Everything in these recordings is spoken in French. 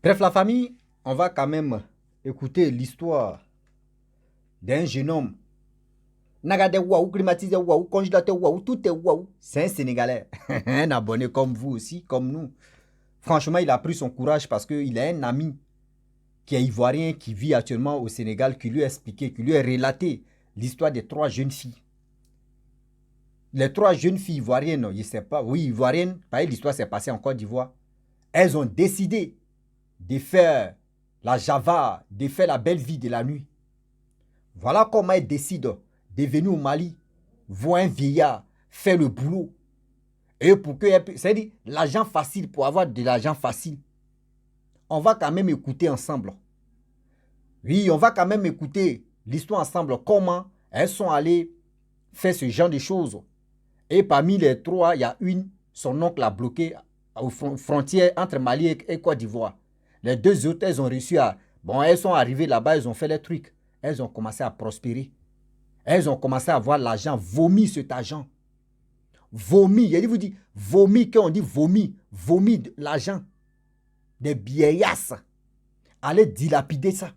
Bref, la famille, on va quand même écouter l'histoire d'un jeune homme. Nagadé waouh, climatisé waouh, congélateur waouh, tout est waouh. C'est un Sénégalais. Un abonné comme vous aussi, comme nous. Franchement, il a pris son courage parce qu'il a un ami qui est ivoirien, qui vit actuellement au Sénégal, qui lui a expliqué, qui lui a relaté l'histoire des 3 jeunes filles. Les 3 jeunes filles ivoiriennes, je ne sais pas, oui, ivoiriennes, l'histoire s'est passée en Côte d'Ivoire. Elles ont décidé de faire la Java, de faire la belle vie de la nuit. Voilà comment elles décident de venir au Mali, voir un vieillard, faire le boulot. Et pour que, c'est-à-dire l'argent facile, pour avoir de l'argent facile, on va quand même écouter ensemble. Oui, on va quand même écouter l'histoire ensemble, comment elles sont allées faire ce genre de choses. Et parmi les 3, il y a une, son oncle a bloqué aux frontières entre Mali et Côte d'Ivoire. Les 2 autres, elles ont réussi à... Bon, elles sont arrivées là-bas, elles ont fait les trucs. Elles ont commencé à prospérer. Elles ont commencé à avoir l'argent, vomi cet argent. Vomi, je vous dis, vomi, quand on dit vomi, vomi l'argent. Des vieillasses. Allez dilapider ça.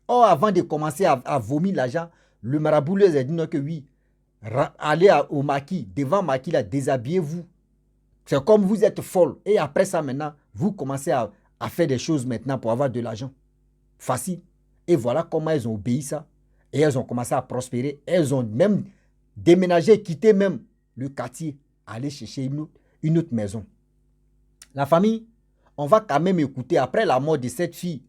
Or, avant de commencer à vomir l'argent, le marabout leur a dit non que oui. Allez au maquis, devant maquis là, déshabillez-vous. C'est comme vous êtes folle. Et après ça maintenant, vous commencez à faire des choses maintenant pour avoir de l'argent. Facile. Et voilà comment elles ont obéi ça. Et elles ont commencé à prospérer. Elles ont même déménagé, quitté même le quartier, aller chercher une autre maison. La famille, on va quand même écouter, après la mort de cette fille,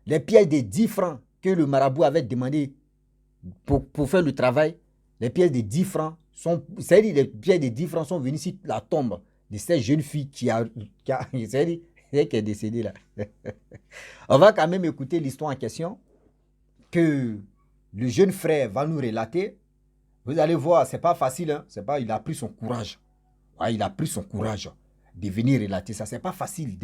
les pièces de 10 francs que le marabout avait demandé pour faire le travail. Les pièces de 10 francs sont, c'est-à-dire les pièces de 10 francs sont venues sur la tombe de cette jeune fille qui est décédée là. On va quand même écouter l'histoire en question que le jeune frère va nous relater. Vous allez voir, c'est pas facile, hein? C'est pas, il a pris son courage. Ouais, il a pris son courage de venir relater ça. C'est pas facile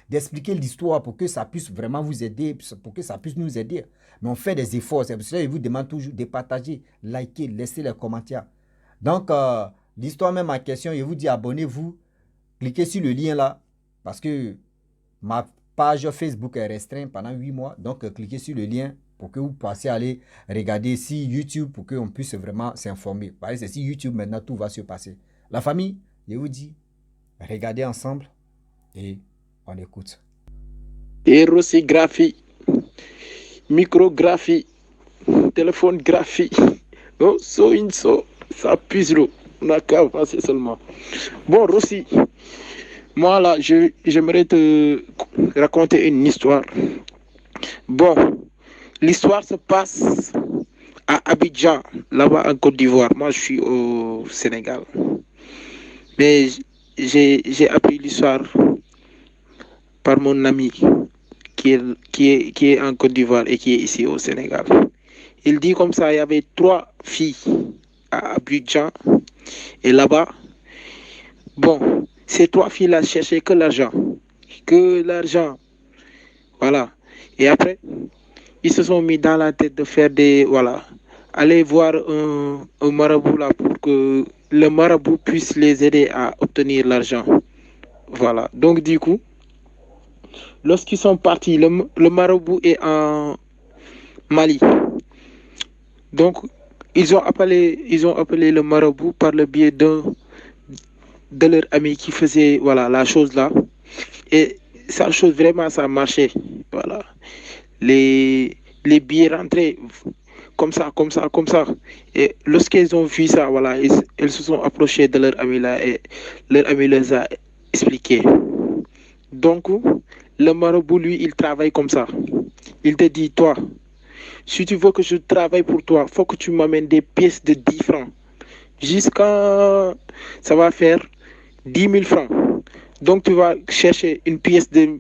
d'expliquer l'histoire pour que ça puisse vraiment vous aider, pour que ça puisse nous aider. Mais on fait des efforts. C'est pour ça que je vous demande toujours de partager, liker, laisser les commentaires. Donc, l'histoire même en question, je vous dis abonnez-vous, cliquez sur le lien là, parce que ma page Facebook est restreinte pendant 8 mois. Donc, cliquez sur le lien pour que vous puissiez aller regarder si YouTube, pour qu'on puisse vraiment s'informer. Parce que c'est si YouTube, maintenant, tout va se passer. La famille, je vous dis, regardez ensemble et on écoute. Aérosgraphie, micrographie, téléphone graphie. Oh, ça pisse l'eau. On n'a qu'à avancer seulement. Bon, Rossi, moi là, j'aimerais te raconter une histoire. Bon, l'histoire se passe à Abidjan, là-bas en Côte d'Ivoire. Moi, je suis au Sénégal. Mais j'ai appris l'histoire par mon ami qui est en Côte d'Ivoire et qui est ici au Sénégal. Il dit comme ça, il y avait 3 filles à Abidjan. Et là-bas, bon, ces 3 filles-là cherchaient que l'argent. Que l'argent. Voilà. Et après, ils se sont mis dans la tête de faire des... Voilà. Aller voir un marabout là pour que le marabout puisse les aider à obtenir l'argent. Voilà. Donc du coup, lorsqu'ils sont partis, le marabout est en Mali. Donc, ils ont appelé le marabout par le biais de leur ami qui faisait voilà, la chose là. Et ça chose vraiment, ça marchait. Voilà. Les billets rentraient comme ça. Et lorsqu'ils ont vu ça, voilà, ils se sont approchés de leur ami là et leur ami les a expliqué. Donc, le marabout, lui, il travaille comme ça. Il te dit, toi, si tu veux que je travaille pour toi, il faut que tu m'amènes des pièces de 10 francs. Jusqu'à... Ça va faire 10 000 francs. Donc, tu vas chercher une pièce de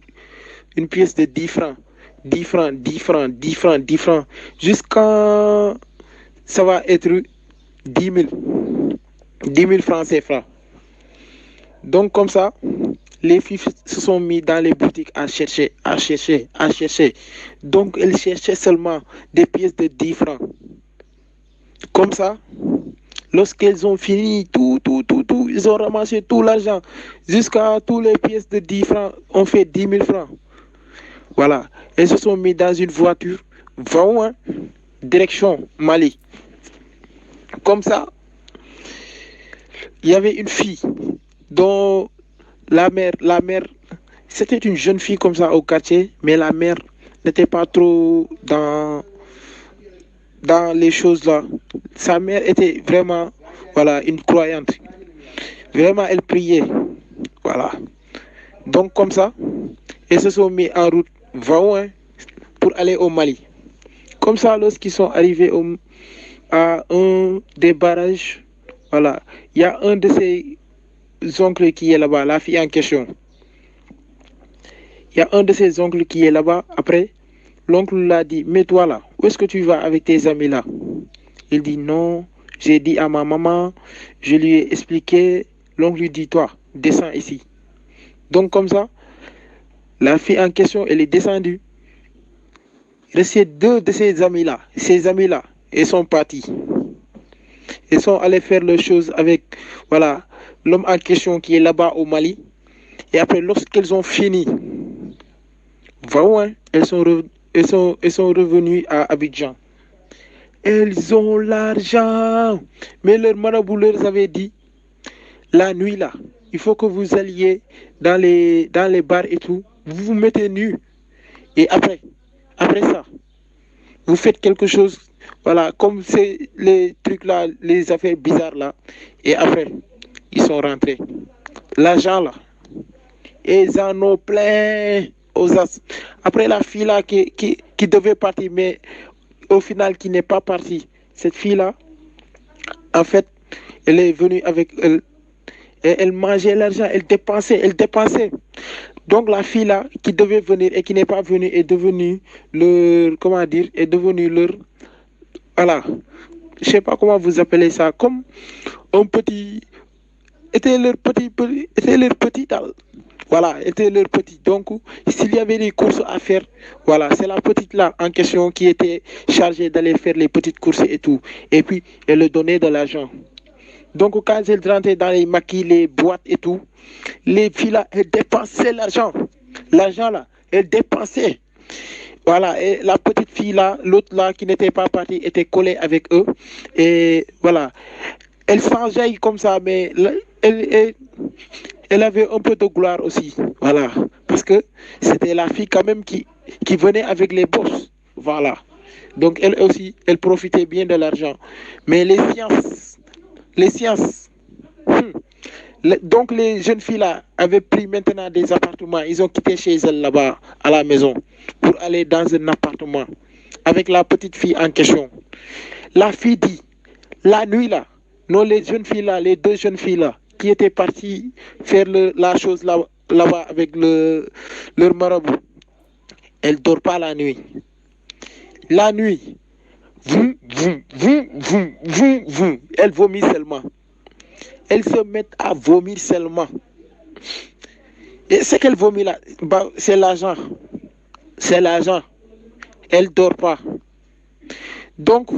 10 francs. 10 francs, 10 francs, 10 francs, 10 francs. Jusqu'à... Ça va être 10 000. 10 000 francs CFA. Donc, comme ça, les filles se sont mis dans les boutiques à chercher. Donc, elles cherchaient seulement des pièces de 10 francs. Comme ça, lorsqu'elles ont fini tout, ils ont ramassé tout l'argent. Jusqu'à toutes les pièces de 10 francs, on fait 10 000 francs. Voilà. Elles se sont mis dans une voiture, vont, hein, direction Mali. Comme ça, il y avait une fille dont la mère, c'était une jeune fille comme ça au quartier, mais la mère n'était pas trop dans les choses là. Sa mère était vraiment, voilà, une croyante. Vraiment, elle priait. Voilà. Donc comme ça, ils se sont mis en route, hein, pour aller au Mali. Comme ça, lorsqu'ils sont arrivés à un des barrages, voilà, il y a un de ses oncles qui est là-bas, la fille en question. Il y a un de ses oncles qui est là-bas. Après, l'oncle l'a dit, mais toi là, où est-ce que tu vas avec tes amis là? Il dit non, j'ai dit à ma maman, je lui ai expliqué. L'oncle lui dit, toi, descends ici. Donc comme ça, la fille en question, elle est descendue. Il restait deux de ses amis-là, ils sont partis. Ils sont allés faire leurs choses avec, voilà, l'homme en question qui est là-bas au Mali. Et après, lorsqu'elles ont fini, voilà, elles sont revenues à Abidjan. Elles ont l'argent. Mais leur marabout leur avait dit, la nuit là, il faut que vous alliez dans les bars et tout. Vous vous mettez nus. Et après ça, vous faites quelque chose, voilà, comme c'est les trucs là, les affaires bizarres là. Et après, ils sont rentrés. L'argent là, ils en ont plein aux as. Après la fille là qui devait partir, mais au final qui n'est pas partie. Cette fille là, en fait, elle est venue avec elle. Et elle mangeait l'argent, elle dépensait, elle dépensait. Donc la fille là, qui devait venir et qui n'est pas venue, est devenue leur, comment dire, est devenue leur, voilà, je sais pas comment vous appelez ça, comme un petit, était leur petit, voilà, était leur petit. Donc, s'il y avait des courses à faire, voilà, c'est la petite là en question qui était chargée d'aller faire les petites courses et tout. Et puis, elle leur donnait de l'argent. Donc, quand elles rentraient dans les maquis, les boîtes et tout, les filles là, elles dépensaient l'argent. L'argent là, elles dépensaient. Voilà, et la petite fille là, l'autre là qui n'était pas partie, était collée avec eux. Et voilà, elle s'enjaille comme ça, mais elle avait un peu de gloire aussi. Voilà, parce que c'était la fille quand même qui venait avec les boss. Voilà. Donc elle aussi, elle profitait bien de l'argent. Mais les sciences. Donc les jeunes filles là avaient pris maintenant des appartements. Ils ont quitté chez elles là-bas à la maison pour aller dans un appartement avec la petite fille en question. La fille dit, la nuit là, non, les jeunes filles là, les deux jeunes filles là, qui étaient parties faire la chose là-bas avec leur marabout, elles ne dorment pas la nuit. La nuit, elles vomissent seulement. Elles se mettent à vomir seulement. Et ce qu'elles vomissent là, bah, c'est l'argent. C'est l'argent. Elles ne dorment pas. Donc,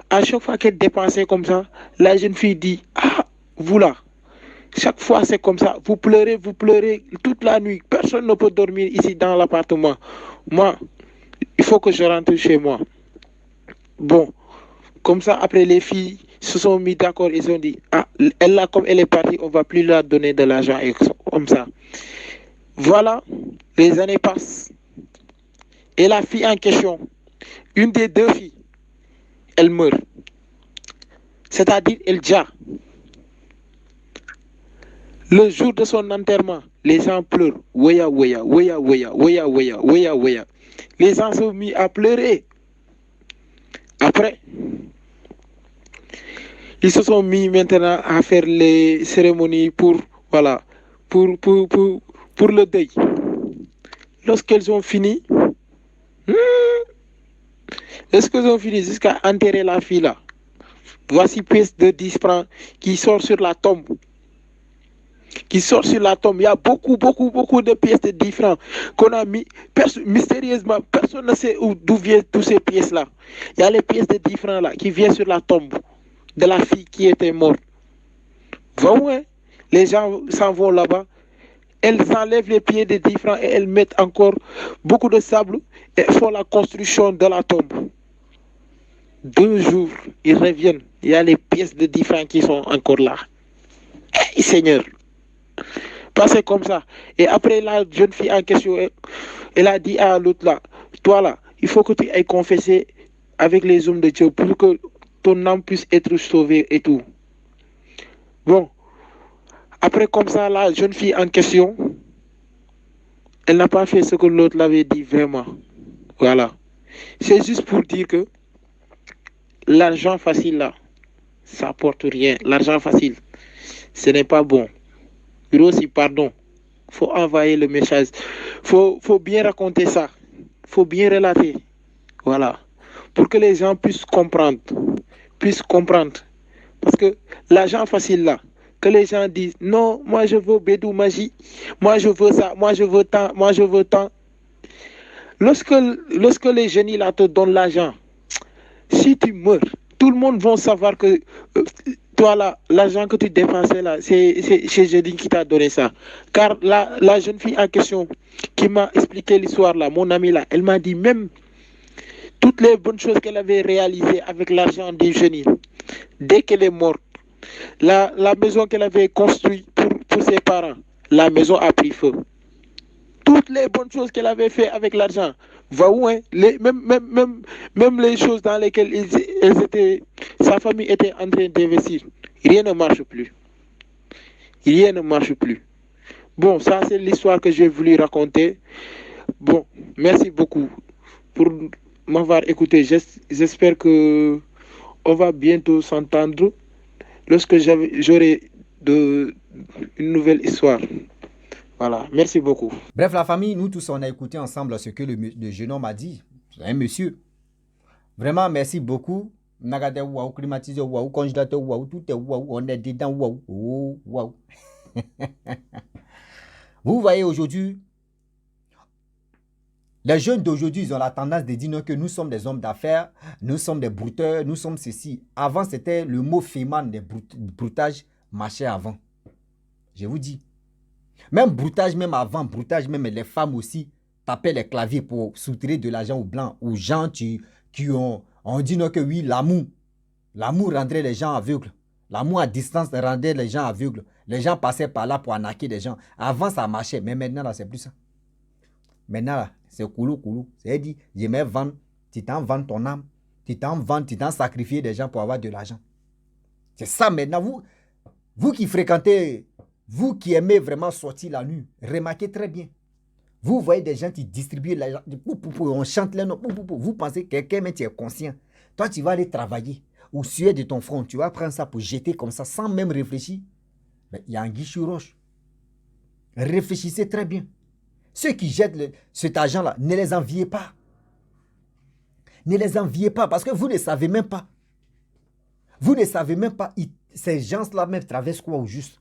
à chaque fois qu'elle dépensait comme ça, la jeune fille dit, ah, vous là, chaque fois c'est comme ça, vous pleurez toute la nuit. Personne ne peut dormir ici dans l'appartement. Moi, il faut que je rentre chez moi. Bon, comme ça, après les filles se sont mis d'accord, ils ont dit, ah, elle là, comme elle est partie, on ne va plus leur donner de l'argent et comme ça. Voilà, les années passent. Et la fille en question, une des deux filles, elle meurt. C'est-à-dire, elle ja. Le jour de son enterrement, les gens pleurent. Ouya, ouya, ouya, ouya, ouya, ouya, ouya, ouya. Les gens sont mis à pleurer. Après, ils se sont mis maintenant à faire les cérémonies pour, voilà, pour le deuil. Lorsqu'elles ont fini, jusqu'à enterrer la fille là, voici pièce de 10 francs qui sort sur la tombe. Il y a beaucoup de pièces de 10 francs qu'on a mis. Mystérieusement, personne ne sait d'où viennent toutes ces pièces-là. Il y a les pièces de 10 francs là qui viennent sur la tombe de la fille qui était morte. Vraiment, les gens s'en vont là-bas. elles enlèvent les pieds des 10 francs et elles mettent encore beaucoup de sable et font la construction de la tombe. 2 jours, ils reviennent. Il y a les pièces de 10 francs qui sont encore là. Hey, Seigneur, passez comme ça. Et après, la jeune fille en question, elle a dit à l'autre là, toi là, il faut que tu ailles confesser avec les hommes de Dieu pour que ton âme puisse être sauvée et tout. Bon, après comme ça, la jeune fille en question, elle n'a pas fait ce que l'autre l'avait dit vraiment. Voilà. C'est juste pour dire que l'argent facile là, ça apporte rien. L'argent facile, ce n'est pas bon. Aussi, pardon. Faut envoyer le message. Faut bien raconter ça. Faut bien relater. Voilà. Pour que les gens puissent comprendre. Puissent comprendre. Parce que l'argent facile là, que les gens disent non, moi je veux Bédou Magie, moi je veux ça, moi je veux tant, moi je veux tant. Lorsque les génies là te donnent l'argent, si tu meurs, tout le monde va savoir que toi là, l'argent que tu dépensais là, c'est Génie qui t'a donné ça. Car la jeune fille en question qui m'a expliqué l'histoire là, mon amie là, elle m'a dit même toutes les bonnes choses qu'elle avait réalisées avec l'argent du génie, dès qu'elle est morte, la maison qu'elle avait construite pour ses parents, la maison a pris feu. Toutes les bonnes choses qu'elle avait fait avec l'argent, va où, hein? Même les choses dans lesquelles sa famille était en train d'investir, rien ne marche plus. Rien ne marche plus. Bon, ça c'est l'histoire que j'ai voulu raconter. Bon, merci beaucoup pour m'avoir écouté. J'espère que on va bientôt s'entendre lorsque j'aurai une nouvelle histoire. Voilà, merci beaucoup. Bref, la famille, nous tous, on a écouté ensemble ce que le jeune homme a dit. C'est un monsieur. Vraiment, merci beaucoup. Nagade waouh, climatisé waouh, congélateur waouh, tout est waouh, on est dedans waouh. Oh, waouh. Vous voyez aujourd'hui, les jeunes d'aujourd'hui, ils ont la tendance de dire que nous sommes des hommes d'affaires, nous sommes des brouteurs, nous sommes ceci. Avant, c'était le mot féman des broutages marchait avant. Je vous dis. Même broutage, même avant, broutage, même les femmes aussi tapaient les claviers pour soutirer de l'argent aux blancs, aux gens qui ont... On dit non que oui, l'amour rendrait les gens aveugles. L'amour à distance rendait les gens aveugles. Les gens passaient par là pour arnaquer des gens. Avant, ça marchait, mais maintenant, là, c'est plus ça. Maintenant, là, c'est coulou. C'est dit, j'aimais vendre, tu t'en vends ton âme, tu t'en sacrifies des gens pour avoir de l'argent. C'est ça maintenant. Vous qui fréquentez... Vous qui aimez vraiment sortir la nuit, remarquez très bien. Vous voyez des gens qui distribuent l'argent. On chante les noms. Vous pensez que quelqu'un, mais tu es conscient. Toi, tu vas aller travailler ou suer de ton front. Tu vas prendre ça pour jeter comme ça sans même réfléchir. Mais il y a un guichet roche. Réfléchissez très bien. Ceux qui jettent cet argent-là, ne les enviez pas. Ne les enviez pas parce que vous ne savez même pas. Vous ne savez même pas. Ces gens-là même traversent quoi au juste.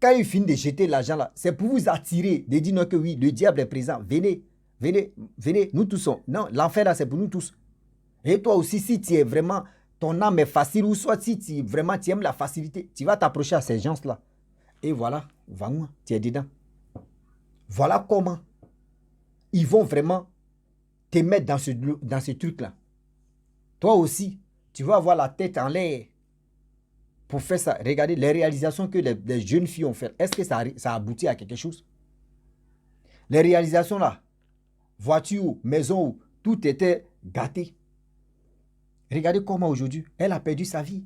Quand ils finissent de jeter l'argent là, c'est pour vous attirer, de dire non que oui, le diable est présent. Venez, nous tous sommes. Non, l'enfer là, c'est pour nous tous. Et toi aussi, si tu es vraiment, ton âme est facile, ou soit si tu aimes la facilité, tu vas t'approcher à ces gens-là. Et voilà, va-moi, tu es dedans. Voilà comment ils vont vraiment te mettre dans ce truc-là. Toi aussi, tu vas avoir la tête en l'air. Pour faire ça, regardez les réalisations que les jeunes filles ont faites. Est-ce que ça aboutit à quelque chose? Les réalisations là, voiture, maison, tout était gâté. Regardez comment aujourd'hui, elle a perdu sa vie.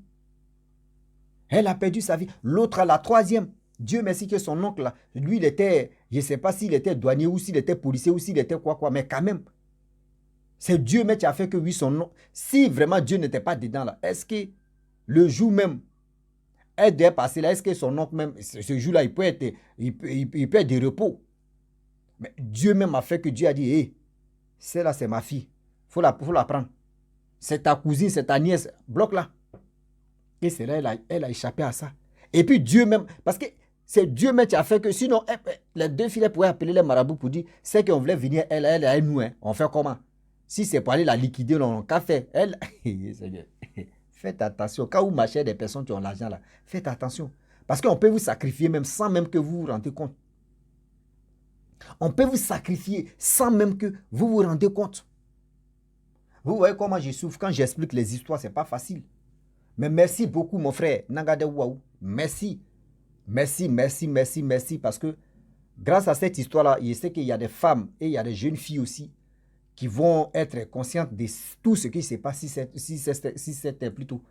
Elle a perdu sa vie. L'autre, la troisième, Dieu merci que son oncle, là, lui, il était, je ne sais pas s'il était douanier ou s'il était policier ou s'il était quoi, mais quand même, c'est Dieu même qui a fait que oui, son oncle, si vraiment Dieu n'était pas dedans là, est-ce que le jour même, elle doit passer là, est-ce que son oncle même, ce jour-là, il peut être de repos. Mais Dieu même a fait que Dieu a dit, hé, celle-là, c'est ma fille. Faut la prendre. C'est ta cousine, c'est ta nièce. Bloque-la. Et c'est là, elle a échappé à ça. Et puis Dieu même, parce que c'est Dieu même qui a fait que sinon, les deux filles pourraient appeler les marabouts pour dire, c'est qu'on voulait venir, elle, nous, hein. On fait comment? Si c'est pour aller la liquider, on n'a qu'à faire. Elle, faites attention. Quand vous marchez des personnes qui ont l'argent là, faites attention. Parce qu'on peut vous sacrifier même sans même que vous vous rendez compte. On peut vous sacrifier sans même que vous vous rendez compte. Vous voyez comment je souffre quand j'explique les histoires, ce n'est pas facile. Mais merci beaucoup mon frère Nagade Waou. Merci. Merci, merci, merci, merci. Parce que grâce à cette histoire-là, je sais qu'il y a des femmes et il y a des jeunes filles aussi qui vont être conscientes de tout ce qui se passe si c'était plutôt.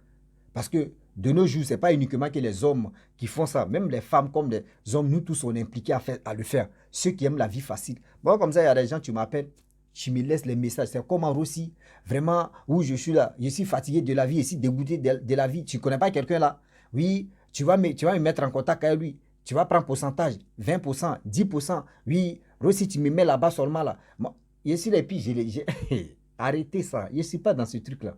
Parce que de nos jours, ce n'est pas uniquement que les hommes qui font ça. Même les femmes comme les hommes, nous tous, on est impliqués à le faire. Ceux qui aiment la vie facile. Bon, comme ça, il y a des gens, tu m'appelles, tu me laisses les messages. C'est comme en Russie, vraiment, où je suis là. Je suis fatigué de la vie, je suis dégoûté de la vie. Tu ne connais pas quelqu'un là? Oui, tu vas me mettre en contact avec lui. Tu vas prendre pourcentage, 20%, 10%. Oui, Russie, tu me mets là-bas seulement là. Moi, je suis là et puis arrêtez ça. Je ne suis pas dans ce truc-là.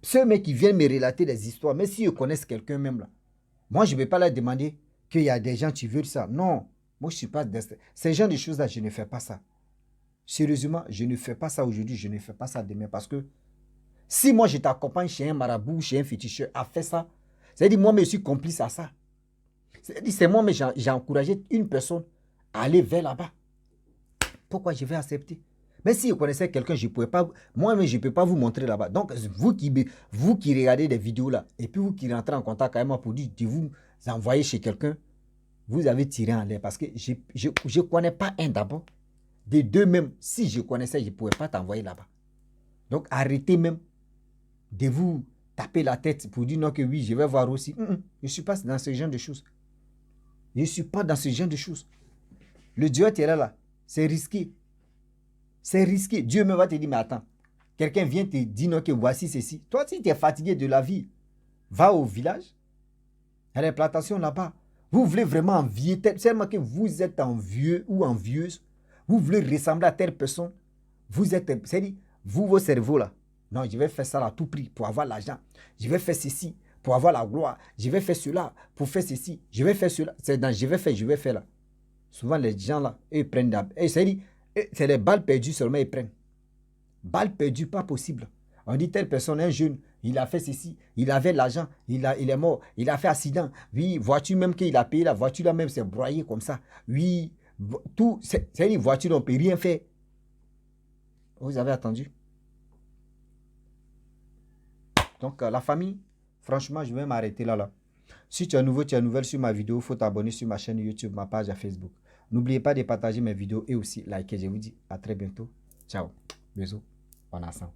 Ceux mecs qui viennent me relater des histoires, mais si ils connaissent quelqu'un même là, moi je ne vais pas leur demander qu'il y a des gens qui veulent ça. Non, moi je ne suis pas de ces genres de choses-là, je ne fais pas ça. Sérieusement, je ne fais pas ça aujourd'hui, je ne fais pas ça demain. Parce que si moi je t'accompagne chez un marabout, chez un féticheur à faire ça, c'est-à-dire moi je suis complice à ça. C'est moi mais j'ai encouragé une personne à aller vers là-bas. Pourquoi je vais accepter? Mais si je connaissais quelqu'un, je ne pouvais pas, moi-même, je ne peux pas vous montrer là-bas. Donc, vous qui regardez des vidéos là, et puis vous qui rentrez en contact avec moi pour dire de vous envoyer chez quelqu'un, vous avez tiré en l'air. Parce que je ne connais pas un d'abord. Des deux même, si je connaissais, je ne pouvais pas t'envoyer là-bas. Donc, arrêtez même de vous taper la tête pour dire non que oui, je vais voir aussi. Je ne suis pas dans ce genre de choses. Je ne suis pas dans ce genre de choses. Le Dieu est là, c'est risqué. C'est risqué. Dieu me va te dire, mais attends, quelqu'un vient te dire non, que voici ceci. Toi, si tu es fatigué de la vie, va au village, à l'implantation là-bas. Vous voulez vraiment envier, tellement que vous êtes envieux ou envieuse, vous voulez ressembler à telle personne, vous êtes, c'est-à-dire, vous, vos cerveaux là, non, je vais faire ça à tout prix pour avoir l'argent. Je vais faire ceci pour avoir la gloire. Je vais faire cela pour faire ceci. Je vais faire cela. C'est dans je vais faire là. Souvent, les gens là, ils prennent c'est-à-dire, c'est les balles perdues seulement ils prennent. Balles perdues, pas possible. On dit telle personne, un jeune, il a fait ceci, il avait l'argent, il est mort, il a fait accident. Oui, voiture même qu'il a payé, la voiture là même s'est broyée comme ça. Oui, tout, c'est une voiture, on ne peut rien faire. Vous avez attendu. Donc, la famille, franchement, je vais m'arrêter là. Si tu es nouveau, tu es nouvelle sur ma vidéo, il faut t'abonner sur ma chaîne YouTube, ma page à Facebook. N'oubliez pas de partager mes vidéos et aussi liker. Je vous dis à très bientôt. Ciao. Bisous. Bon ensemble.